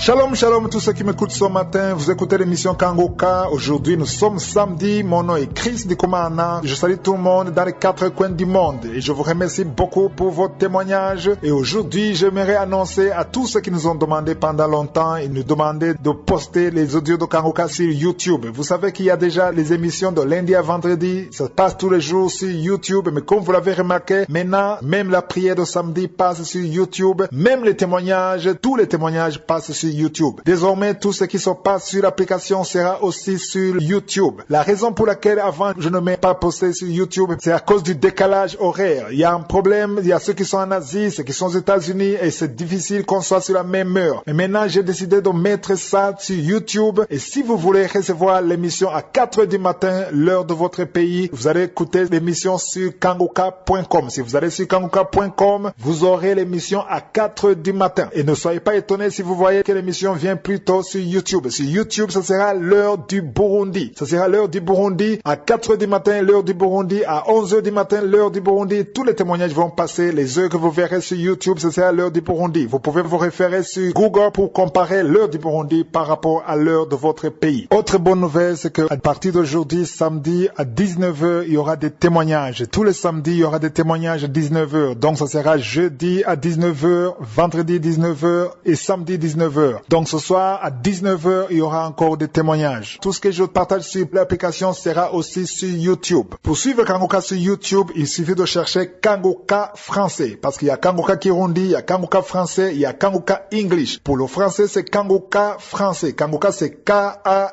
Shalom, shalom tous ceux qui m'écoutent ce matin. Vous écoutez l'émission Kangoka. Aujourd'hui, nous sommes samedi. Mon nom est Chris Dikomana. Je salue tout le monde dans les 4 coins du monde. Et je vous remercie beaucoup pour vos témoignages. Et aujourd'hui, j'aimerais annoncer à tous ceux qui nous ont demandé pendant longtemps, ils nous demandaient de poster les audios de Kangoka sur YouTube. Vous savez qu'il y a déjà les émissions de lundi à vendredi. Ça passe tous les jours sur YouTube. Mais comme vous l'avez remarqué, maintenant, même la prière de samedi passe sur YouTube. Même les témoignages, tous les témoignages passent sur YouTube. Désormais, tout ce qui se passe sur l'application sera aussi sur YouTube. La raison pour laquelle avant je ne m'ai pas posté sur YouTube, c'est à cause du décalage horaire. Il y a un problème, il y a ceux qui sont en Asie, ceux qui sont aux États-Unis et c'est difficile qu'on soit sur la même heure. Mais maintenant, j'ai décidé de mettre ça sur YouTube et si vous voulez recevoir l'émission à 4 heures du matin, l'heure de votre pays, vous allez écouter l'émission sur kangoka.com. Si vous allez sur kangoka.com, vous aurez l'émission à 4 heures du matin. Et ne soyez pas étonnés si vous voyez que l'émission vient plus tôt sur YouTube. Sur YouTube, ce sera l'heure du Burundi. Ce sera l'heure du Burundi à 4 heures du matin, l'heure du Burundi à 11 heures du matin, l'heure du Burundi. Tous les témoignages vont passer. Les heures que vous verrez sur YouTube, ce sera l'heure du Burundi. Vous pouvez vous référer sur Google pour comparer l'heure du Burundi par rapport à l'heure de votre pays. Autre bonne nouvelle, c'est que à partir d'aujourd'hui, samedi à 19 heures, il y aura des témoignages. Tous les samedis, il y aura des témoignages à 19 heures. Donc, ça sera jeudi à 19 heures, vendredi 19 heures et samedi 19 heures. Donc ce soir à 19 heures, il y aura encore des témoignages. Tout ce que je partage sur l'application sera aussi sur YouTube. Pour suivre Kangoka sur YouTube, il suffit de chercher Kangoka français. Parce qu'il y a Kangoka Kirundi, il y a Kangoka français, il y a Kangoka English. Pour le français, c'est Kangoka français. Kangoka, c'est K-A-N-G-U-K-A.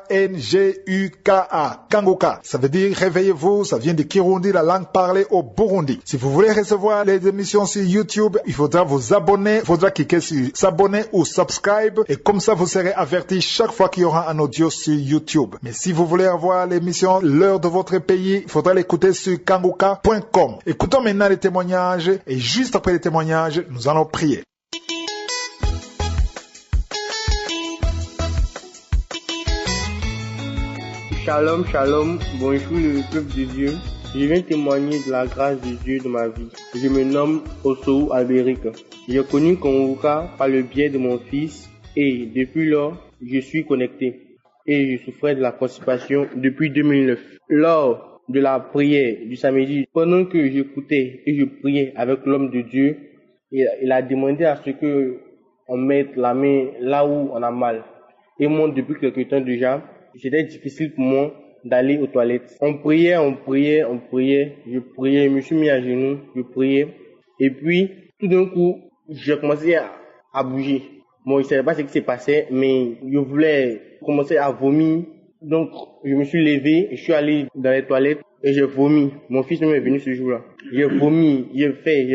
Kangoka. Ça veut dire réveillez-vous. Ça vient de Kirundi, la langue parlée au Burundi. Si vous voulez recevoir les émissions sur YouTube, il faudra vous abonner. Il faudra cliquer sur s'abonner ou subscribe. Et comme ça, vous serez averti chaque fois qu'il y aura un audio sur YouTube. Mais si vous voulez avoir l'émission l'heure de votre pays, il faudra l'écouter sur kangoka.com. Écoutons maintenant les témoignages et juste après les témoignages, nous allons prier. Shalom, shalom, bonjour le peuple de Dieu. Je viens témoigner de la grâce de Dieu dans ma vie. Je me nomme Osou Albéric. J'ai connu Kangoka par le biais de mon fils. Et depuis lors, je suis connecté et je souffrais de la constipation depuis 2009. Lors de la prière du samedi, pendant que j'écoutais et je priais avec l'homme de Dieu, il a demandé à ce que on mette la main là où on a mal. Et moi, depuis quelque temps déjà, c'était difficile pour moi d'aller aux toilettes. On priait, je priais, je me suis mis à genoux, je priais. Et puis, tout d'un coup, j'ai commencé à bouger. Bon, je ne savais pas ce qui s'est passé, mais je voulais commencer à vomir. Donc, je me suis levé, je suis allé dans les toilettes et j'ai vomi. Mon fils même est venu ce jour-là. J'ai vomi, j'ai fait.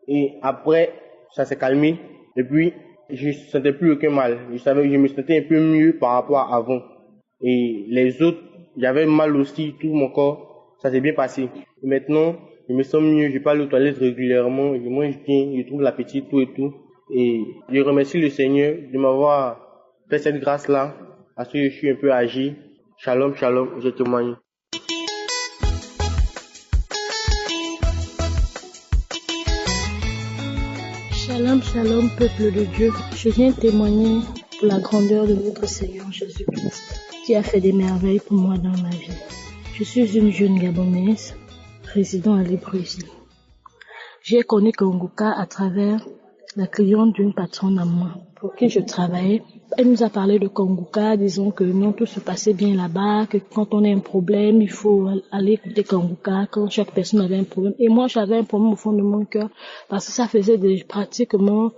Et après, ça s'est calmé. Et puis, je ne sentais plus aucun mal. Je me sentais un peu mieux par rapport à avant. Et les autres, j'avais mal aussi, tout mon corps. Ça s'est bien passé. Et maintenant, je me sens mieux, je parle aux toilettes régulièrement, je mange bien, je trouve l'appétit, tout et tout. Et je remercie le Seigneur de m'avoir fait cette grâce-là, parce que je suis un peu âgé. Shalom, shalom, je témoigne. Shalom, shalom, peuple de Dieu. Je viens témoigner pour la grandeur de notre Seigneur Jésus-Christ, qui a fait des merveilles pour moi dans ma vie. Je suis une jeune Gabonaise, résidant à Libreville. J'ai connu Kangoka à travers la cliente d'une patronne à moi, pour qui je travaillais. Elle nous a parlé de Kangoka, disant que non, tout se passait bien là-bas, que quand on a un problème, il faut aller écouter Kangoka, quand chaque personne avait un problème. Et moi, j'avais un problème au fond de mon cœur, parce que ça faisait pratiquement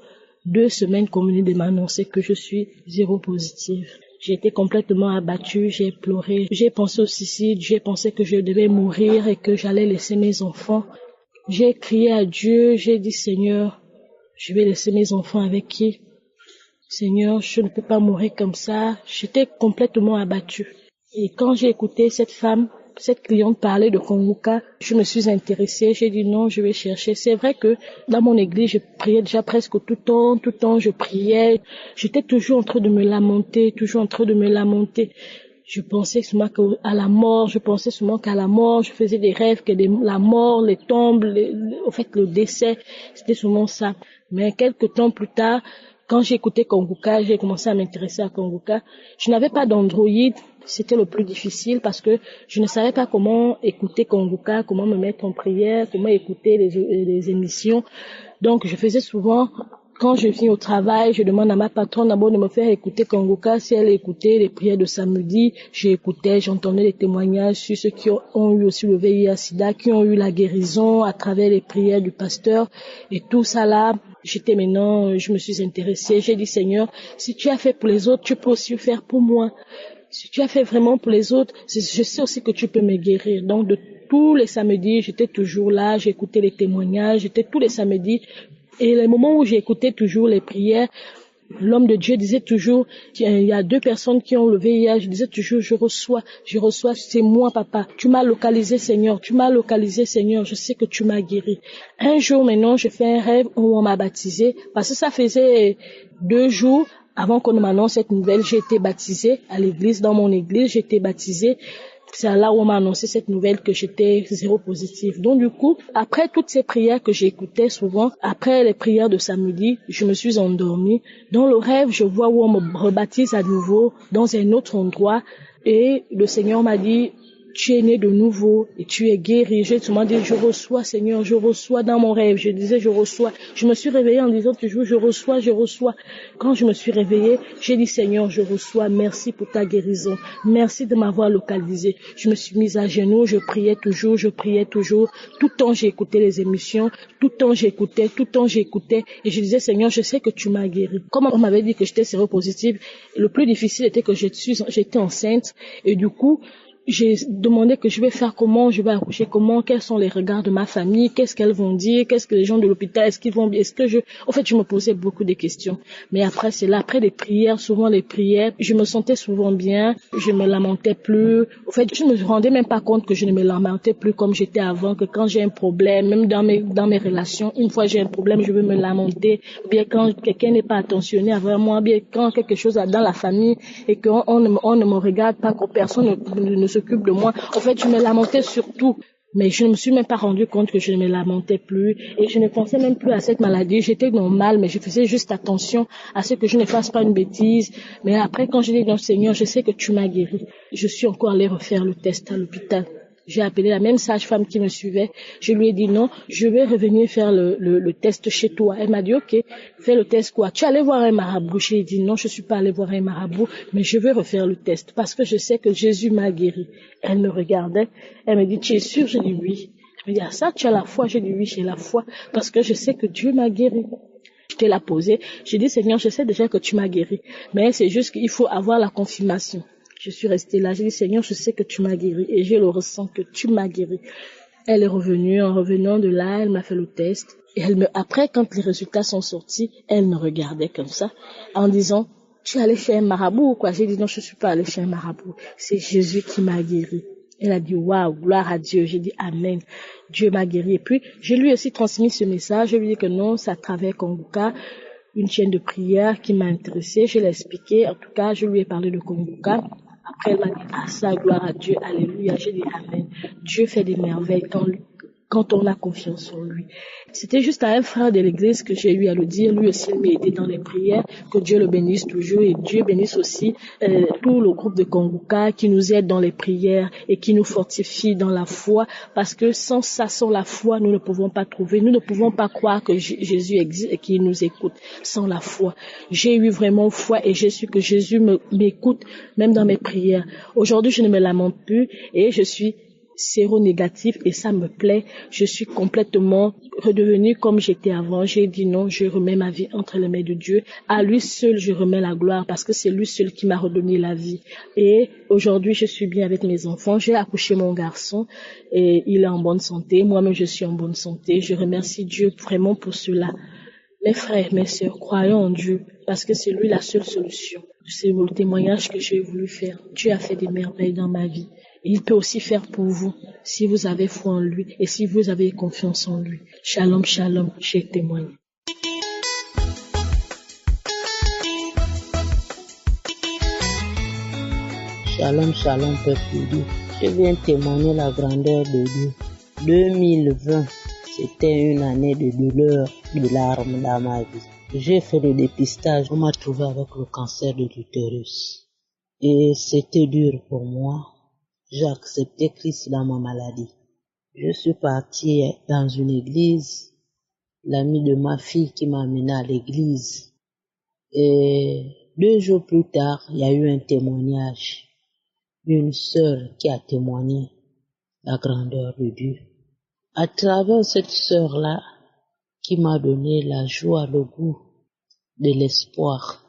2 semaines qu'on venait de m'annoncer que je suis séropositive. J'ai été complètement abattue, j'ai pleuré, j'ai pensé au suicide, j'ai pensé que je devais mourir et que j'allais laisser mes enfants. J'ai crié à Dieu, j'ai dit Seigneur, je vais laisser mes enfants avec qui? Seigneur, je ne peux pas mourir comme ça. J'étais complètement abattue. Et quand j'ai écouté cette cliente parler de Kangoka, je me suis intéressée. J'ai dit non, je vais chercher. C'est vrai que dans mon église, je priais déjà presque tout le temps, je priais. J'étais toujours en train de me lamenter. Je pensais souvent à la mort, je faisais des rêves que la mort, les tombes, le décès, c'était souvent ça. Mais quelques temps plus tard, Quand j'ai écouté Kongoka, j'ai commencé à m'intéresser à Kongoka. Je n'avais pas d'Android, c'était le plus difficile parce que je ne savais pas comment écouter Kongoka, comment me mettre en prière, comment écouter les émissions. Donc, je faisais souvent, quand je viens au travail, je demande à ma patronne d'abord de me faire écouter Kongoka. Si elle écoutait les prières de samedi, j'écoutais, j'entendais les témoignages sur ceux qui ont eu aussi le VIH-Sida, qui ont eu la guérison à travers les prières du pasteur et tout ça là. Je me suis intéressée, j'ai dit Seigneur, si tu as fait pour les autres, tu peux aussi faire pour moi. Si tu as fait vraiment pour les autres, je sais aussi que tu peux me guérir. Donc de tous les samedis, j'étais toujours là, j'écoutais les témoignages, j'étais tous les samedis. Et les moments où j'écoutais toujours les prières, l'homme de Dieu disait toujours qu'il y a 2 personnes qui ont le VIH. Je disais toujours, je reçois, c'est moi, papa. Tu m'as localisé, Seigneur. Je sais que tu m'as guéri. Un jour maintenant, je fais un rêve où on m'a baptisé parce que ça faisait 2 jours avant qu'on m'annonce cette nouvelle. J'ai été baptisée à l'église, dans mon église, j'ai été baptisée. C'est là où on m'a annoncé cette nouvelle que j'étais séropositive. Donc du coup, après toutes ces prières que j'écoutais souvent, après les prières de samedi, je me suis endormie. Dans le rêve, je vois où on me rebaptise à nouveau dans un autre endroit et le Seigneur m'a dit, tu es né de nouveau et tu es guéri. J'ai souvent dit, je reçois, Seigneur, je reçois dans mon rêve. Je disais, je reçois. Je me suis réveillée en disant toujours, je reçois. Quand je me suis réveillée, j'ai dit, Seigneur, je reçois. Merci pour ta guérison. Merci de m'avoir localisée. Je me suis mise à genoux, je priais toujours. Tout le temps, j'ai écouté les émissions. Tout le temps, j'écoutais. Et je disais, Seigneur, je sais que tu m'as guéri. Comme on m'avait dit que j'étais séropositive, le plus difficile était que j'étais enceinte. Et du coup, j'ai demandé que je vais faire comment, je vais accoucher comment, quels sont les regards de ma famille, qu'est-ce qu'elles vont dire, qu'est-ce que les gens de l'hôpital, en fait, je me posais beaucoup de questions. Mais après, c'est là, après les prières, souvent les prières, je me sentais souvent bien, je me lamentais plus. En fait, je ne me rendais même pas compte que je ne me lamentais plus comme j'étais avant, que quand j'ai un problème, même dans mes relations, une fois j'ai un problème, je veux me lamenter, ou bien quand quelqu'un n'est pas attentionné envers moi, bien quand quelque chose est dans la famille et qu'on ne me regarde pas, que personne ne s'occupe de moi. En fait, je me lamentais surtout. Mais je ne me suis même pas rendu compte que je ne me lamentais plus et je ne pensais même plus à cette maladie. J'étais normale, mais je faisais juste attention à ce que je ne fasse pas une bêtise. Mais après, quand je dis non, Seigneur, je sais que tu m'as guéri. Je suis encore allée refaire le test à l'hôpital. J'ai appelé la même sage-femme qui me suivait. Je lui ai dit non, je vais revenir faire le test chez toi. Elle m'a dit ok, fais le test quoi? Tu es allé voir un marabout? J'ai dit non, je suis pas allée voir un marabout, mais je vais refaire le test parce que je sais que Jésus m'a guéri. Elle me regardait, elle me dit tu es sûre? J'ai dit oui. Elle me dit ah ça, tu as la foi? J'ai dit oui, j'ai la foi parce que je sais que Dieu m'a guéri. Je t'ai la posée. J'ai dit Seigneur, je sais déjà que tu m'as guéri, mais c'est juste qu'il faut avoir la confirmation. Je suis restée là. J'ai dit, Seigneur, je sais que tu m'as guéri et je le ressens que tu m'as guéri. Elle est revenue. En revenant de là, elle m'a fait le test. Et après, quand les résultats sont sortis, elle me regardait comme ça en disant, tu es allée chez un marabout ou quoi? J'ai dit, non, je suis pas allée chez un marabout. C'est Jésus qui m'a guéri. Elle a dit, waouh, gloire à Dieu. J'ai dit, amen. Dieu m'a guéri. Et puis, je lui ai aussi transmis ce message. Je lui ai dit que non, c'est à travers Kongoka, une chaîne de prière qui m'a intéressée. Je l'ai expliqué. En tout cas, je lui ai parlé de Kongoka. Après, elle m'a dit, ah ça, gloire à Dieu, alléluia. J'ai dit, amen. Dieu fait des merveilles quand on a confiance en lui. C'était juste à un frère de l'église que j'ai eu à le dire. Lui aussi, il m'a aidé dans les prières. Que Dieu le bénisse toujours et Dieu bénisse aussi tout le groupe de Kongoka qui nous aide dans les prières et qui nous fortifie dans la foi. Parce que sans ça, sans la foi, nous ne pouvons pas trouver. Nous ne pouvons pas croire que Jésus existe et qu'il nous écoute sans la foi. J'ai eu vraiment foi et j'ai su que Jésus m'écoute même dans mes prières. Aujourd'hui, je ne me lamente plus et je suis séronégatif et ça me plaît. Je suis complètement redevenue comme j'étais avant. J'ai dit non, je remets ma vie entre les mains de Dieu. À lui seul, je remets la gloire parce que c'est lui seul qui m'a redonné la vie. Et aujourd'hui, je suis bien avec mes enfants. J'ai accouché mon garçon et il est en bonne santé. Moi-même, je suis en bonne santé. Je remercie Dieu vraiment pour cela. Mes frères, mes sœurs, croyons en Dieu parce que c'est lui la seule solution. C'est le témoignage que j'ai voulu faire. Dieu a fait des merveilles dans ma vie. Il peut aussi faire pour vous, si vous avez foi en lui et si vous avez confiance en lui. Shalom, shalom, j'ai témoigné. Shalom, shalom, peuple de Dieu. Je viens témoigner la grandeur de Dieu. 2020, c'était une année de douleur, de larmes dans ma vie. J'ai fait le dépistage, on m'a trouvé avec le cancer de l'utérus. Et c'était dur pour moi. J'ai accepté Christ dans ma maladie. Je suis partie dans une église, l'ami de ma fille qui m'a amené à l'église. Et 2 jours plus tard, il y a eu un témoignage d'une sœur qui a témoigné la grandeur de Dieu. À travers cette sœur-là, qui m'a donné la joie, le goût de l'espoir.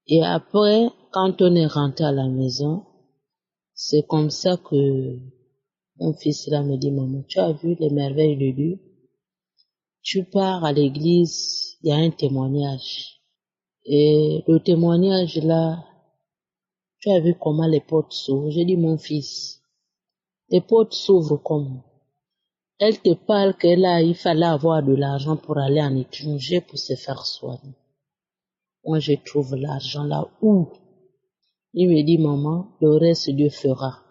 Et après, quand on est rentré à la maison, c'est comme ça que mon fils là me dit, maman, tu as vu les merveilles de Dieu? Tu pars à l'église, il y a un témoignage. Et le témoignage là, tu as vu comment les portes s'ouvrent? J'ai dit, mon fils, les portes s'ouvrent comment? Elle te parle que là, il fallait avoir de l'argent pour aller en étranger pour se faire soigner. Moi, je trouve l'argent là où? Il me dit, maman, le reste Dieu fera.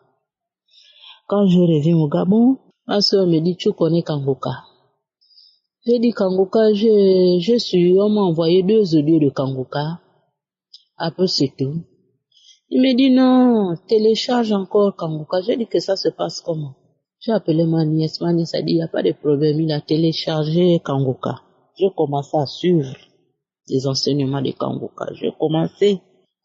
Quand je reviens au Gabon, ma soeur me dit, tu connais Kangoka? J'ai dit, Kangoka, on m'a envoyé 2 audios de Kangoka. Après, c'est tout. Il me dit, non, télécharge encore Kangoka. J'ai dit que ça se passe comment? J'ai appelé ma nièce a dit, il n'y a pas de problème, il a téléchargé Kangoka. J'ai commencé à suivre les enseignements de Kangoka. J'ai commencé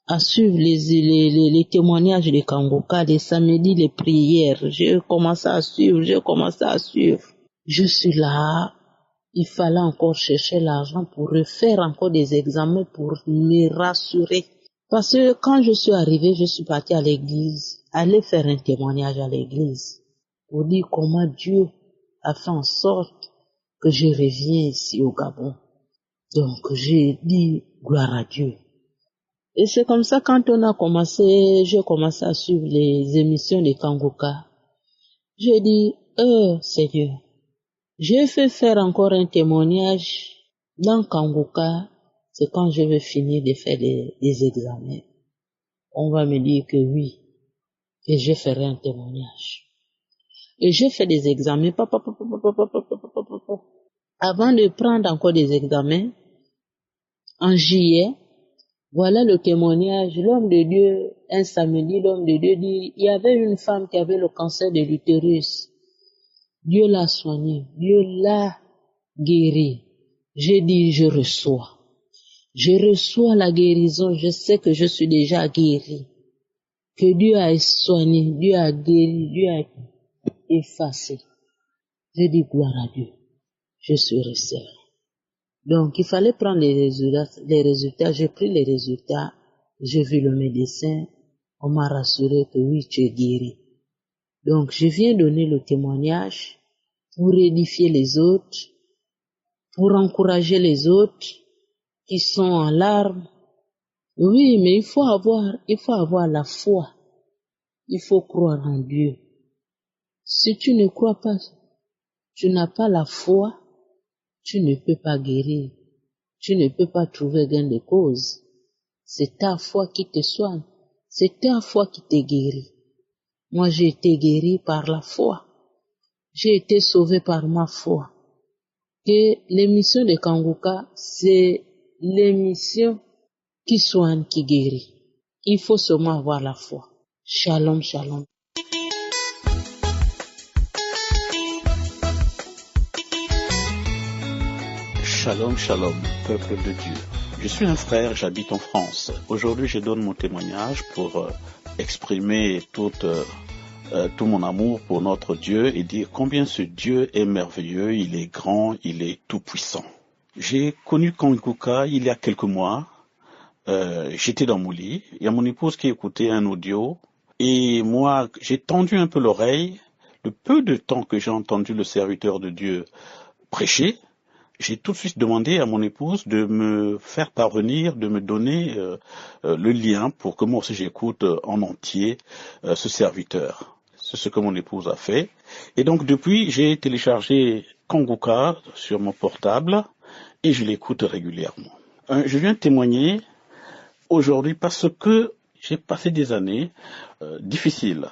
à suivre les témoignages de Kangoka, les samedis, les prières. J'ai commencé à suivre. Je suis là, il fallait encore chercher l'argent pour refaire encore des examens pour me rassurer. Parce que quand je suis arrivée, je suis partie à l'église, aller faire un témoignage à l'église, pour dire comment Dieu a fait en sorte que je reviens ici au Gabon. Donc j'ai dit gloire à Dieu. Et c'est comme ça quand j'ai commencé à suivre les émissions de Kangoka. J'ai dit, Seigneur, j'ai fait faire encore un témoignage dans Kangoka. C'est quand je vais finir de faire des examens. On va me dire que oui, que je ferai un témoignage. Et j'ai fait des examens. Avant de prendre encore des examens, en juillet, voilà le témoignage. L'homme de Dieu, un samedi, l'homme de Dieu dit, il y avait une femme qui avait le cancer de l'utérus. Dieu l'a soignée, Dieu l'a guérie. J'ai dit, je reçois la guérison, je sais que je suis déjà guérie. Que Dieu a soigné, Dieu a guéri, Dieu a effacé. J'ai dit, gloire à Dieu, je suis restée. Donc, il fallait prendre les résultats. J'ai pris les résultats. J'ai vu le médecin. On m'a rassuré que oui, tu es guéri. Donc, je viens donner le témoignage pour édifier les autres, pour encourager les autres qui sont en larmes. Oui, mais il faut avoir la foi. Il faut croire en Dieu. Si tu ne crois pas, tu n'as pas la foi, tu ne peux pas guérir. Tu ne peux pas trouver gain de cause. C'est ta foi qui te soigne. C'est ta foi qui te guérit. Moi, j'ai été guéri par la foi. J'ai été sauvé par ma foi. Et l'émission de Kangoka, c'est l'émission qui soigne, qui guérit. Il faut seulement avoir la foi. Shalom, shalom. Shalom, shalom, peuple de Dieu. Je suis un frère, j'habite en France. Aujourd'hui, je donne mon témoignage pour exprimer tout mon amour pour notre Dieu et dire combien ce Dieu est merveilleux, il est grand, il est tout puissant. J'ai connu Kangoka il y a quelques mois. J'étais dans mon lit. Il y a mon épouse qui écoutait un audio et moi, j'ai tendu un peu l'oreille. Le peu de temps que j'ai entendu le serviteur de Dieu prêcher, j'ai tout de suite demandé à mon épouse de me faire parvenir, de me donner le lien pour que moi aussi j'écoute en entier ce serviteur. C'est ce que mon épouse a fait. Et donc depuis, j'ai téléchargé Kangoka sur mon portable et je l'écoute régulièrement. Je viens témoigner aujourd'hui parce que j'ai passé des années difficiles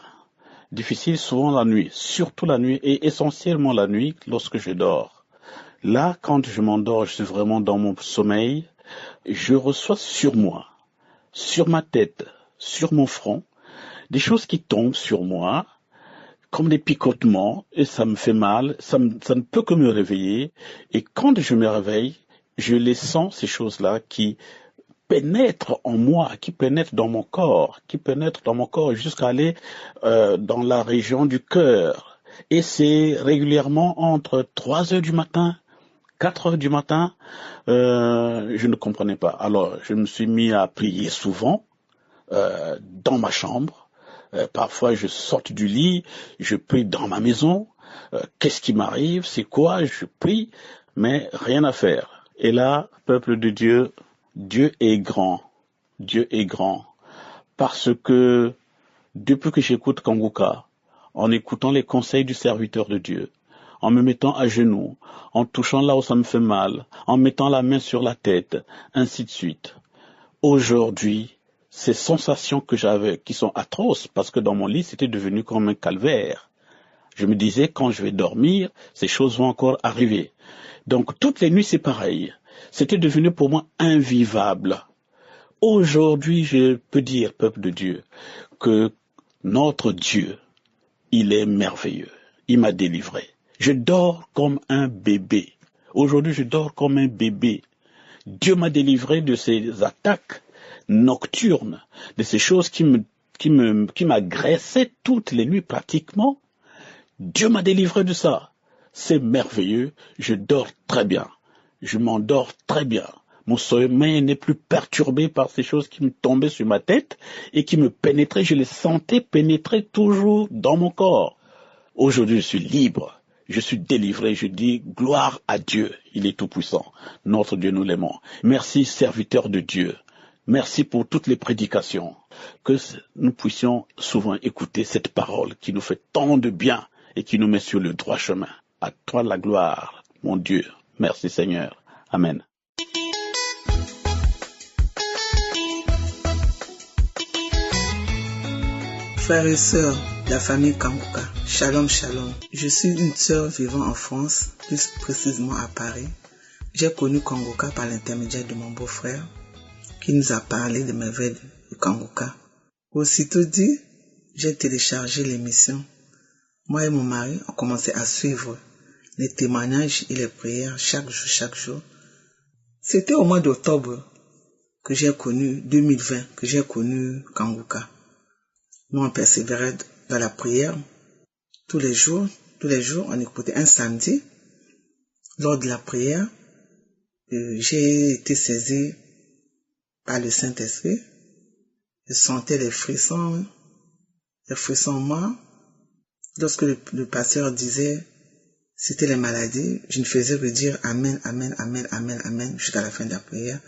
souvent la nuit, surtout la nuit et essentiellement la nuit lorsque je dors. Là, quand je m'endors, je suis vraiment dans mon sommeil. je reçois sur moi, sur ma tête, sur mon front, des choses qui tombent sur moi, comme des picotements, et ça me fait mal, ça ne peut que me réveiller, et quand je me réveille, je les sens, ces choses-là, qui pénètrent en moi, qui pénètrent dans mon corps, jusqu'à aller dans la région du cœur. Et c'est régulièrement entre 3 heures du matin, 4 heures du matin, je ne comprenais pas. Alors, je me suis mis à prier souvent, dans ma chambre. Parfois, je sors du lit, je prie dans ma maison. Qu'est-ce qui m'arrive? C'est quoi? Je prie, mais rien à faire. Et là, peuple de Dieu, Dieu est grand. Dieu est grand. Parce que depuis que j'écoute Kanguka, en écoutant les conseils du serviteur de Dieu, en me mettant à genoux, en touchant là où ça me fait mal, en mettant la main sur la tête, ainsi de suite. Aujourd'hui, ces sensations que j'avais, qui sont atroces, parce que dans mon lit, c'était devenu comme un calvaire. Je me disais, quand je vais dormir, ces choses vont encore arriver. Donc, toutes les nuits, c'est pareil. C'était devenu pour moi invivable. Aujourd'hui, je peux dire, peuple de Dieu, que notre Dieu, il est merveilleux. Il m'a délivré. Je dors comme un bébé. Aujourd'hui, je dors comme un bébé. Dieu m'a délivré de ces attaques nocturnes, de ces choses qui m'agressaient toutes les nuits pratiquement. Dieu m'a délivré de ça. C'est merveilleux. Je dors très bien. Je m'endors très bien. Mon sommeil n'est plus perturbé par ces choses qui me tombaient sur ma tête et qui me pénétraient. Je les sentais pénétrer toujours dans mon corps. Aujourd'hui, je suis libre. Je suis délivré. Je dis gloire à Dieu. Il est tout puissant. Notre Dieu, nous l'aimons. Merci, serviteur de Dieu. Merci pour toutes les prédications. Que nous puissions souvent écouter cette parole qui nous fait tant de bien et qui nous met sur le droit chemin. À toi la gloire, mon Dieu. Merci Seigneur. Amen. Frères et sœurs de la famille Kanguka, shalom shalom. Je suis une sœur vivant en France, plus précisément à Paris. J'ai connu Kanguka par l'intermédiaire de mon beau-frère qui nous a parlé des merveilles de Kanguka. Aussitôt dit, j'ai téléchargé l'émission. Moi et mon mari, on commençait à suivre les témoignages et les prières chaque jour. C'était au mois d'octobre que j'ai connu, 2020, que j'ai connu Kanguka. Nous, on persévérait dans la prière tous les jours, on écoutait un samedi. Lors de la prière, j'ai été saisi par le Saint-Esprit. Je sentais les frissons en moi. Lorsque le pasteur disait c'était les maladies, je ne faisais que dire Amen, Amen, Amen, Amen, Amen jusqu'à la fin de la prière.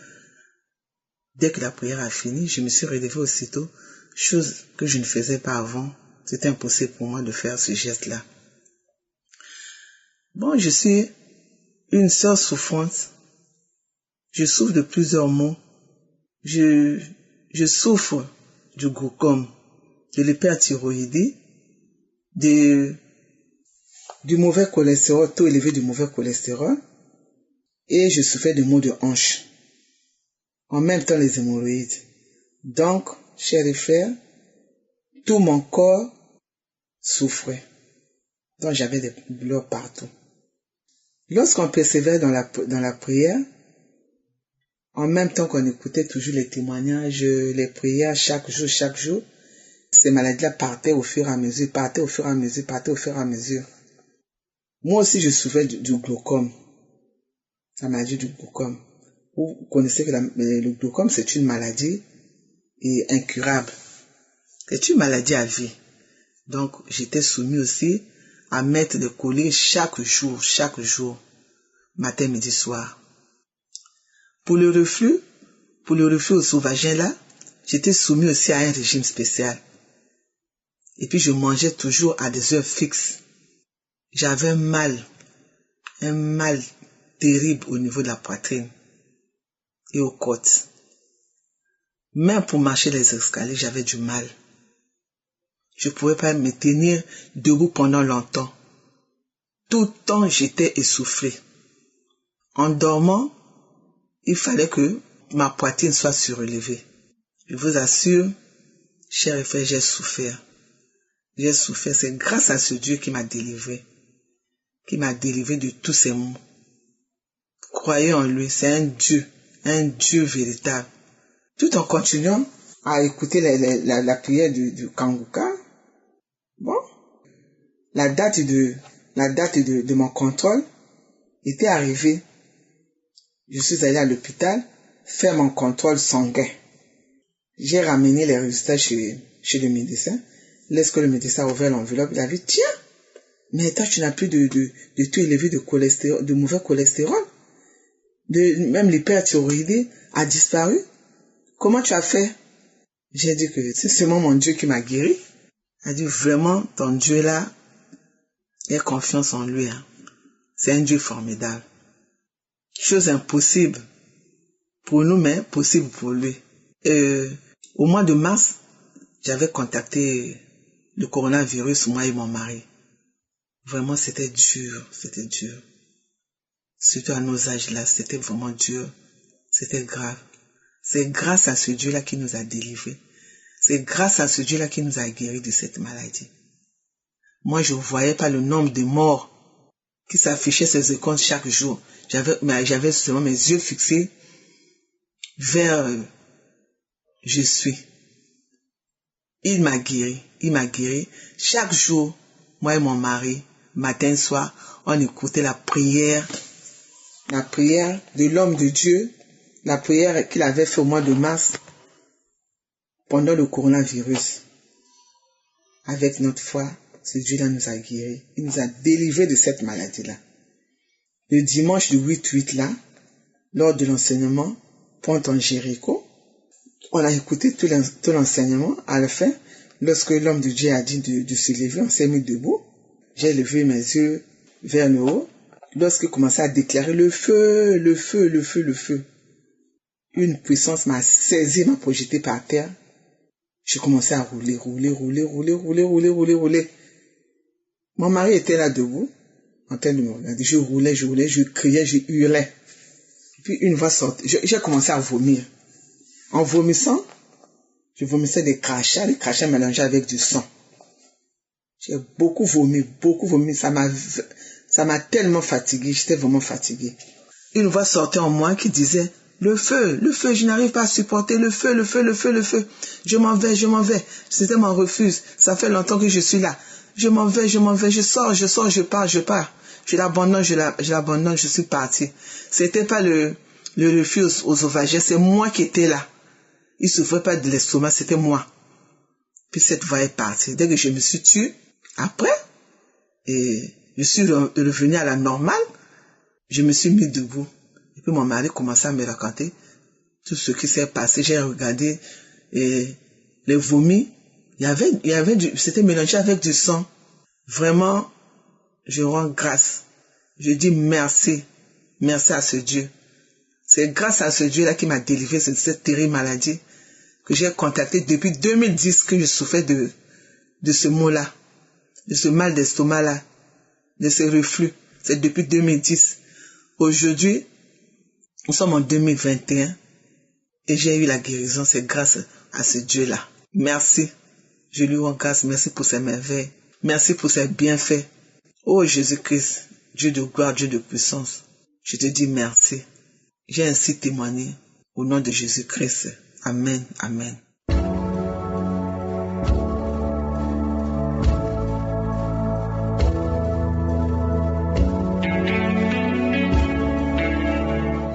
Dès que la prière a fini, je me suis relevé aussitôt, chose que je ne faisais pas avant. C'était impossible pour moi de faire ce geste-là. Bon, je suis une sœur souffrante. Je souffre de plusieurs maux. Je souffre du glaucome, de l'hyperthyroïdie, du mauvais cholestérol, taux élevé du mauvais cholestérol, et je souffrais de maux de hanche. En même temps, les hémorroïdes. Donc, chers frères, tout mon corps souffrait. Donc, j'avais des douleurs partout. Lorsqu'on persévère dans la prière, en même temps qu'on écoutait toujours les témoignages, les prières chaque jour, ces maladies-là partaient au fur et à mesure. Moi aussi, je souffrais du glaucome. La maladie du glaucome. Vous connaissez que le glaucome, c'est une maladie incurable. C'est une maladie à vie. Donc, j'étais soumis aussi à mettre des colliers chaque jour, matin, midi, soir. Pour le reflux au sous-vagin là, j'étais soumis aussi à un régime spécial. Et puis je mangeais toujours à des heures fixes. J'avais un mal terrible au niveau de la poitrine et aux côtes. Même pour marcher les escaliers, j'avais du mal. Je ne pouvais pas me tenir debout pendant longtemps. Tout le temps, j'étais essoufflé. En dormant, il fallait que ma poitrine soit surélevée. Je vous assure, chers et frères, j'ai souffert. J'ai souffert. C'est grâce à ce Dieu qui m'a délivré de tous ces maux. Croyez en lui, c'est un Dieu véritable. Tout en continuant à écouter la prière du Kanguka, bon, la date de mon contrôle était arrivée. Je suis allé à l'hôpital faire mon contrôle sanguin. J'ai ramené les résultats chez le médecin. Lorsque le médecin a ouvert l'enveloppe, il a dit, tiens, mais toi, tu n'as plus de taux élevé de cholestérol, de mauvais cholestérol. Même l'hyperthyroïdie a disparu. Comment tu as fait? J'ai dit que c'est seulement mon Dieu qui m'a guéri. Il a dit, vraiment, ton Dieu là, aie confiance en lui. Hein. C'est un Dieu formidable. Chose impossible pour nous, mais possible pour lui. Au mois de mars, j'avais contacté le coronavirus, moi et mon mari. Vraiment, c'était dur. Surtout à nos âges-là, c'était vraiment dur. C'était grave. C'est grâce à ce Dieu-là qui nous a délivrés. C'est grâce à ce Dieu-là qui nous a guéris de cette maladie. Moi, je ne voyais pas le nombre de morts qui s'affichaient sur les écrans chaque jour. J'avais seulement mes yeux fixés vers je suis. Il m'a guéri. Chaque jour, moi et mon mari, matin, soir, on écoutait la prière de l'homme de Dieu, la prière qu'il avait fait au mois de mars pendant le coronavirus. Avec notre foi, ce Dieu-là nous a guéris. Il nous a délivrés de cette maladie-là. Le dimanche du 8-8 là, lors de l'enseignement, Pointe en Jéricho, on a écouté tout l'enseignement. À la fin, lorsque l'homme de Dieu a dit de se lever, on s'est mis debout. J'ai levé mes yeux vers le haut. Lorsqu'il commençait à déclarer le feu, le feu, le feu, le feu, une puissance m'a saisi, m'a projeté par terre. Je commençais à rouler. Mon mari était là debout, en train de me regarder. Je roulais, je criais, je hurlais. Puis une voix sortait. J'ai commencé à vomir. En vomissant, je vomissais des crachats mélangés avec du sang. J'ai beaucoup vomi. Ça m'a tellement fatigué, j'étais vraiment fatigué. Une voix sortait en moi qui disait, le feu, je n'arrive pas à supporter le feu. Je m'en vais. C'était mon refus. Ça fait longtemps que je suis là. Je m'en vais, je sors, je pars. Je l'abandonne, je suis parti. C'était pas le refus aux ovages, c'est moi qui étais là. Il ne souffrait pas de l'estomac, c'était moi. Puis cette voix est partie. Dès que je me suis tué, après, et je suis revenu à la normale, je me suis mis debout. Et puis mon mari commençait à me raconter tout ce qui s'est passé. J'ai regardé et les vomis. C'était mélangé avec du sang. Vraiment, je rends grâce. Je dis merci. Merci à ce Dieu. C'est grâce à ce Dieu-là qui m'a délivré de cette terrible maladie que j'ai contacté depuis 2010 que je souffrais de ce mot-là, de ce mal d'estomac-là, de ce reflux. C'est depuis 2010. Aujourd'hui, nous sommes en 2021 et j'ai eu la guérison. C'est grâce à ce Dieu-là. Merci. Je lui rends grâce. Merci pour ses merveilles. Merci pour ses bienfaits. Oh Jésus-Christ, Dieu de gloire, Dieu de puissance, je te dis merci. J'ai ainsi témoigné au nom de Jésus-Christ. Amen, amen.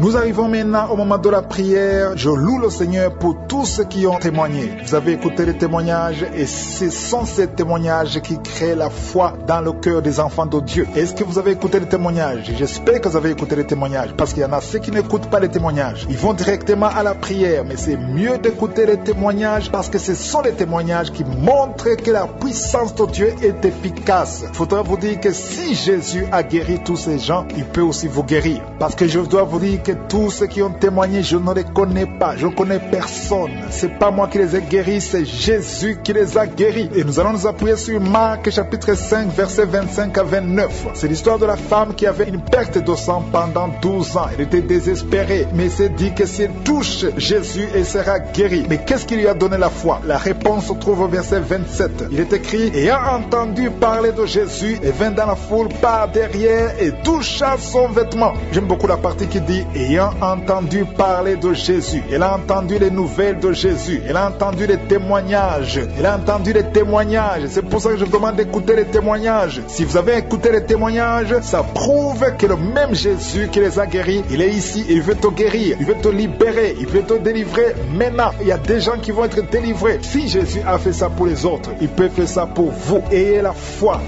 Nous arrivons maintenant au moment de la prière. Je loue le Seigneur pour tous ceux qui ont témoigné. Vous avez écouté les témoignages et ce sont ces témoignages qui créent la foi dans le cœur des enfants de Dieu. Est-ce que vous avez écouté les témoignages? J'espère que vous avez écouté les témoignages parce qu'il y en a ceux qui n'écoutent pas les témoignages. Ils vont directement à la prière, mais c'est mieux d'écouter les témoignages parce que ce sont les témoignages qui montrent que la puissance de Dieu est efficace. Il faudra vous dire que si Jésus a guéri tous ces gens, il peut aussi vous guérir. Parce que je dois vous dire que tous ceux qui ont témoigné, je ne les connais pas, je ne connais personne. C'est pas moi qui les ai guéris, c'est Jésus qui les a guéris. Et nous allons nous appuyer sur Marc chapitre 5 versets 25 à 29. C'est l'histoire de la femme qui avait une perte de sang pendant 12 ans. Elle était désespérée, mais elle s'est dit que si elle touche Jésus, elle sera guérie. Mais qu'est-ce qui lui a donné la foi? La réponse se trouve au verset 27. Il est écrit: ayant entendu parler de Jésus, elle vint dans la foule par derrière et toucha son vêtement. J'aime beaucoup la partie qui dit ayant entendu parler de Jésus. Elle a entendu les nouvelles de Jésus. Elle a entendu les témoignages. Elle a entendu les témoignages. C'est pour ça que je vous demande d'écouter les témoignages. Si vous avez écouté les témoignages, ça prouve que le même Jésus qui les a guéris, il est ici et il veut te guérir, il veut te libérer, il veut te délivrer maintenant. Il y a des gens qui vont être délivrés. Si Jésus a fait ça pour les autres, il peut faire ça pour vous. Ayez la foi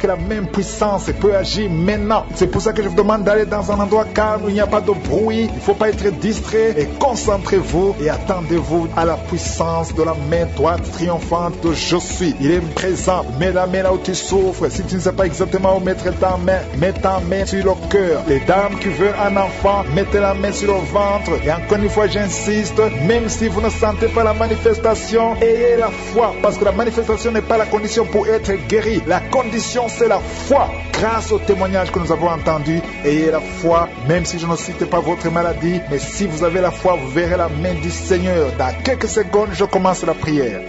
que la même puissance peut agir maintenant. C'est pour ça que je vous demande d'aller dans un endroit calme où il n'y a pas de bruit. Il ne faut pas être distrait et concentrez-vous et attendez-vous à la puissance de la main droite triomphante de Je suis. Il est présent. Mets la main là où tu souffres. Si tu ne sais pas exactement où mettre ta main, mets ta main sur le cœur. Les dames qui veulent un enfant, mettez la main sur le ventre. Et encore une fois, j'insiste, même si vous ne sentez pas la manifestation, ayez la foi, parce que la manifestation n'est pas la condition pour être guéri. La condition, c'est la foi. Grâce au témoignage que nous avons entendu, ayez la foi, même si je ne cite pas votre maladie, mais si vous avez la foi, vous verrez la main du Seigneur. Dans quelques secondes, je commence la prière.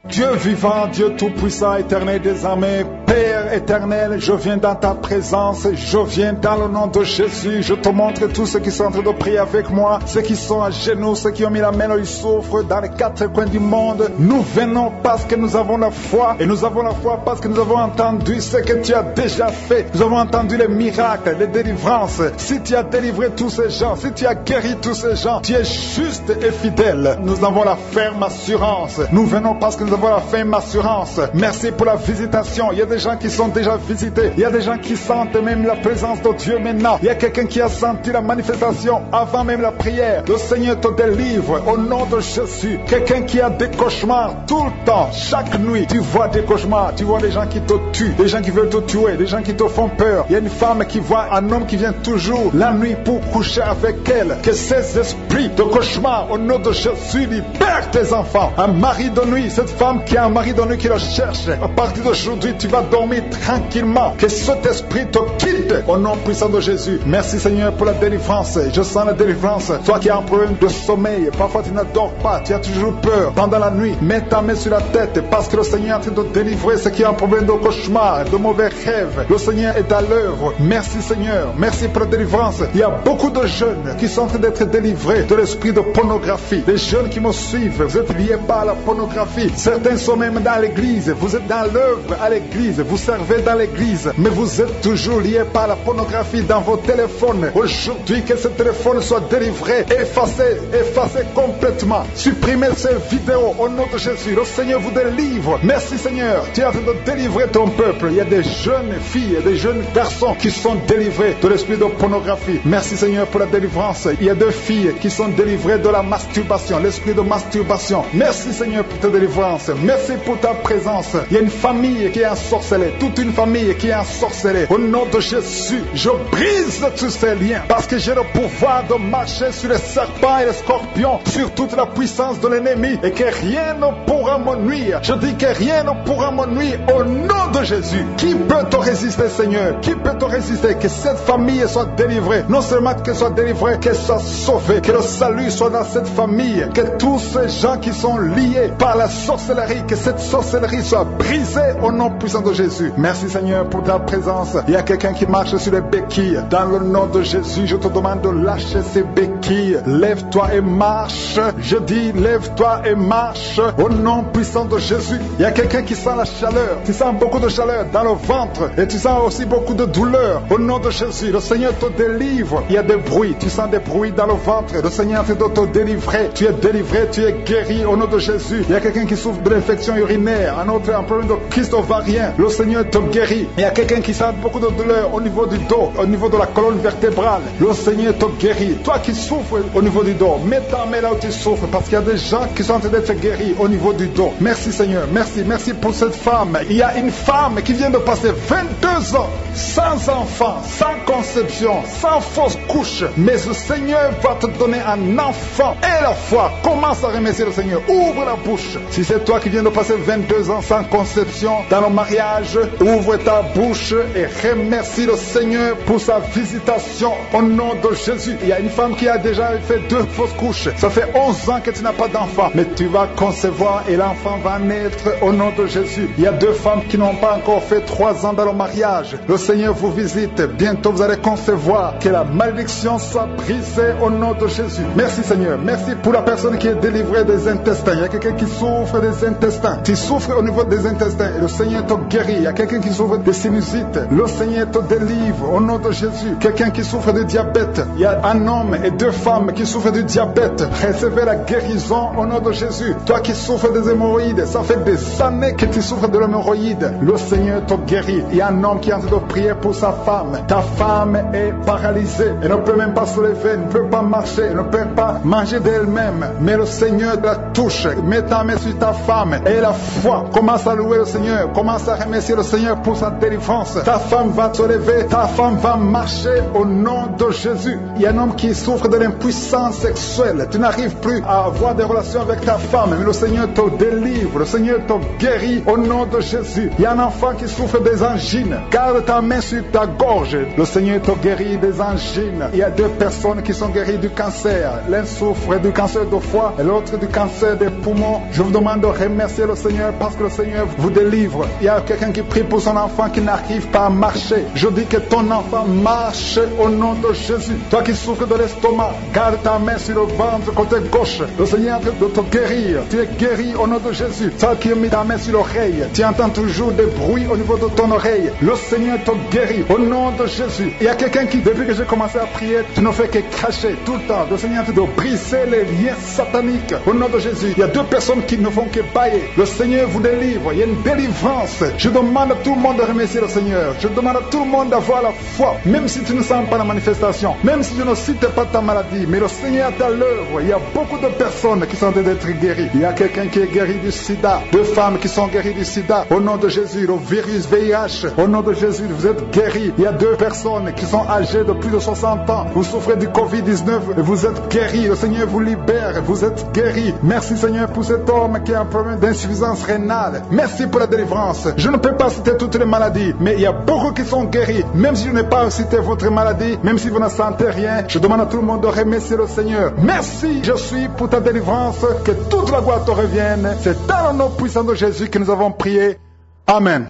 Dieu vivant, Dieu tout-puissant, éternel des armées, Père éternel, je viens dans ta présence, je viens dans le nom de Jésus, je te montre tous ceux qui sont en train de prier avec moi, ceux qui sont à genoux, ceux qui ont mis la main là où ils souffrent, dans les quatre coins du monde. Nous venons parce que nous avons la foi, et nous avons la foi parce que nous avons entendu ce que tu as déjà fait. Nous avons entendu les miracles, les délivrances. Si tu as délivré tous ces gens, si tu as guéri tous ces gens, tu es juste et fidèle. Nous avons la ferme assurance. Nous venons parce que nous avons la ferme assurance. Merci pour la visitation. Il y a des gens qui sont déjà visités. Il y a des gens qui sentent même la présence de Dieu maintenant. Il y a quelqu'un qui a senti la manifestation avant même la prière. Le Seigneur te délivre au nom de Jésus. Quelqu'un qui a des cauchemars tout le temps, chaque nuit. Tu vois des cauchemars. Tu vois des gens qui te tuent, des gens qui veulent te tuer, des gens qui te font peur. Il y a une femme qui voit un homme qui vient toujours la nuit pour coucher avec elle. Que ces esprits de cauchemar, au nom de Jésus, libèrent tes enfants. Un mari de nuit, cette femme qui a un mari de nuit qui le cherche. À partir d'aujourd'hui, tu vas dormir tranquillement. Que cet esprit te quitte au nom puissant de Jésus. Merci Seigneur pour la délivrance. Je sens la délivrance. Toi qui as un problème de sommeil, parfois tu ne dors pas, tu as toujours peur pendant la nuit. Mets ta main sur la tête parce que le Seigneur est en train de délivrer ceux qui ont un problème de cauchemar, de mauvais rêves. Le Seigneur est à l'œuvre. Merci Seigneur. Merci pour la délivrance. Il y a beaucoup de jeunes qui sont en train d'être délivrés de l'esprit de pornographie. Les jeunes qui me suivent, vous êtes liés par la pornographie. Certains sont même dans l'église. Vous êtes dans l'œuvre à l'église. Vous servez dans l'église. Mais vous êtes toujours liés par la pornographie dans vos téléphones. Aujourd'hui, que ce téléphone soit délivré, effacé complètement. Supprimez ces vidéos au nom de Jésus. Le Seigneur vous délivre. Merci Seigneur. Tu es en train de délivrer ton peuple. Il y a des jeunes filles et des jeunes garçons qui sont délivrés de l'esprit de pornographie. Merci Seigneur pour la délivrance. Il y a des filles qui sont délivrées de la masturbation, l'esprit de masturbation. Merci Seigneur pour ta délivrance. Merci pour ta présence. Il y a une famille qui est ensorcelée, toute une famille qui est ensorcelée. Au nom de Jésus, je brise tous ces liens parce que j'ai le pouvoir de marcher sur les serpents et les scorpions, sur toute la puissance de l'ennemi, et que rien ne pourra me nuire. Je dis que rien ne pourra me nuire au nom de Jésus. Qui peut te résister, Seigneur? Qui peut te résister? Que cette famille soit délivrée. Non seulement qu'elle soit délivrée, qu'elle soit sauvée. Que le salut soit dans cette famille. Que tous ces gens qui sont liés par la sorcellerie, que cette sorcellerie soit brisée au nom puissant de Jésus. Merci Seigneur pour ta présence. Il y a quelqu'un qui marche sur les béquilles. Dans le nom de Jésus, je te demande de lâcher ces béquilles. Lève-toi et marche. Je dis lève-toi et marche au nom puissant de Jésus. Il y a quelqu'un qui sent la chaleur. Tu sens beaucoup de chaleur dans le ventre et tu sens aussi beaucoup de douleur. Au nom de Jésus, le Seigneur te délivre. Il y a des bruits. Tu sens des bruits dans le ventre. Le Seigneur est en train de te délivrer. Tu es délivré, tu es guéri au nom de Jésus. Il y a quelqu'un qui souffre de l'infection urinaire, un autre un problème de kyste ovarien. Le Seigneur te guérit. Il y a quelqu'un qui sent beaucoup de douleur au niveau du dos, au niveau de la colonne vertébrale. Le Seigneur te guérit. Toi qui souffres au niveau du dos, mets ta main là où tu souffres, parce qu'il y a des gens qui sont en train d'être guéris au niveau du dos. Merci Seigneur, merci pour cette femme. Il y a une femme qui vient de passer 22 ans sans enfant, sans conception, sans fausse couche. Mais le Seigneur va te donner un enfant. Et la foi, commence à remercier le Seigneur. Ouvre la bouche. Si c'est toi qui viens de passer 22 ans sans conception dans le mariage, ouvre ta bouche et remercie le Seigneur pour sa visitation au nom de Jésus. Il y a une femme qui a déjà fait 2 fausses couches. Ça fait 11 ans que tu n'as pas d'enfant. Mais tu vas concevoir et l'enfant va naître au nom de Jésus. Il y a 2 femmes qui n'ont pas encore fait 3 ans dans le mariage. Le Seigneur vous visite. Bientôt vous allez concevoir. Que la malédiction soit brisée au nom de Jésus. Merci Seigneur. Merci pour la personne qui est délivrée des intestins. Il y a quelqu'un qui souffre des intestins. Tu souffres au niveau des intestins et le Seigneur te guérit. Il y a quelqu'un qui souffre de sinusite. Le Seigneur te délivre au nom de Jésus. Quelqu'un qui souffre de diabète. Il y a un homme et 2 femmes qui souffrent du diabète. Recevez la guérison au nom de Jésus. Toi qui souffres des hémorroïdes, ça fait des années que tu souffres de l'hémorroïde. Le Seigneur te guérit. Il y a un homme qui est en train de prier pour sa femme. Ta femme est paralysée. Elle ne peut même pas se lever, elle ne peut pas marcher, elle ne peut pas manger d'elle-même. Mais le Seigneur la touche. Mets ta main sur ta femme et la foi. Commence à louer le Seigneur. Commence à remercier le Seigneur pour sa délivrance. Ta femme va se lever. Ta femme va marcher au nom de Jésus. Il y a un homme qui souffre de l'impuissance sexuelle. Tu n'arrives plus à avoir des relations avec ta femme, mais le Seigneur te délivre. Le Seigneur te guérit au nom de Jésus. Il y a un enfant qui souffre des angines. Garde ta main sur ta gorge. Le Seigneur te guérit des angines. Il y a 2 personnes qui sont guéries du cancer. L'un souffre du cancer de foie et l'autre du cancer des poumons. Je vous demande de remercier le Seigneur parce que le Seigneur vous délivre. Il y a quelqu'un qui prie pour son enfant qui n'arrive pas à marcher. Je dis que ton enfant marche au nom de Jésus. Toi qui souffres de l'estomac, garde ta main sur le ventre côté gauche. Le Seigneur est en train de te guérir. Tu es guéri au nom de Jésus. Toi qui as mis ta main sur l'oreille, tu entends toujours des bruits au niveau de ton oreille. Le Seigneur te guérit au nom de Jésus. Il y a quelqu'un qui, depuis que j'ai commencé à prier, tu ne fais que cracher tout le temps. Le Seigneur est en train de briser les liens sataniques au nom de Jésus. Il y a 2 personnes qui ne font que bailler. Le Seigneur vous délivre. Il y a une délivrance. Je demande à tout le monde de remercier le Seigneur. Je demande à tout le monde d'avoir la foi. Même si tu ne sens pas la manifestation. Même si tu ne cites pas ta maladie. Mais le Seigneur est à l'œuvre. Il y a beaucoup de personnes qui sont en train d'être guéries. Il y a quelqu'un qui est guéri du sida. 2 femmes qui sont guéries du sida. Au nom de Jésus, le virus VIH. Au nom de Jésus, vous êtes guéris. Il y a 2 personnes qui sont âgées de plus de 60 ans. Vous souffrez du Covid-19 et vous êtes guéris. Le Seigneur vous libère. Vous êtes guéris. Merci Seigneur pour cet homme qui a un problème d'insuffisance rénale. Merci pour la délivrance. Je ne peux pas citer toutes les maladies, mais il y a beaucoup qui sont guéris. Même si je n'ai pas cité votre maladie, même si vous ne sentez rien, je demande à tout le monde de remercier le Seigneur. Merci, je suis pour ta délivrance. Que toute la gloire te revienne. C'est dans le nom puissant de Jésus que nous avons prié. Amen.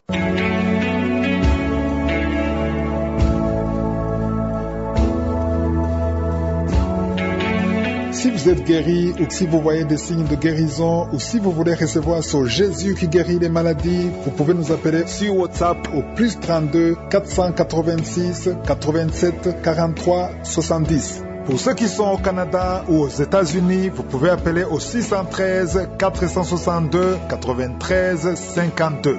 Si vous êtes guéri ou si vous voyez des signes de guérison ou si vous voulez recevoir ce Jésus qui guérit les maladies, vous pouvez nous appeler sur WhatsApp au plus 32 486 87 43 70. Pour ceux qui sont au Canada ou aux États-Unis, vous pouvez appeler au 613 462 93 52.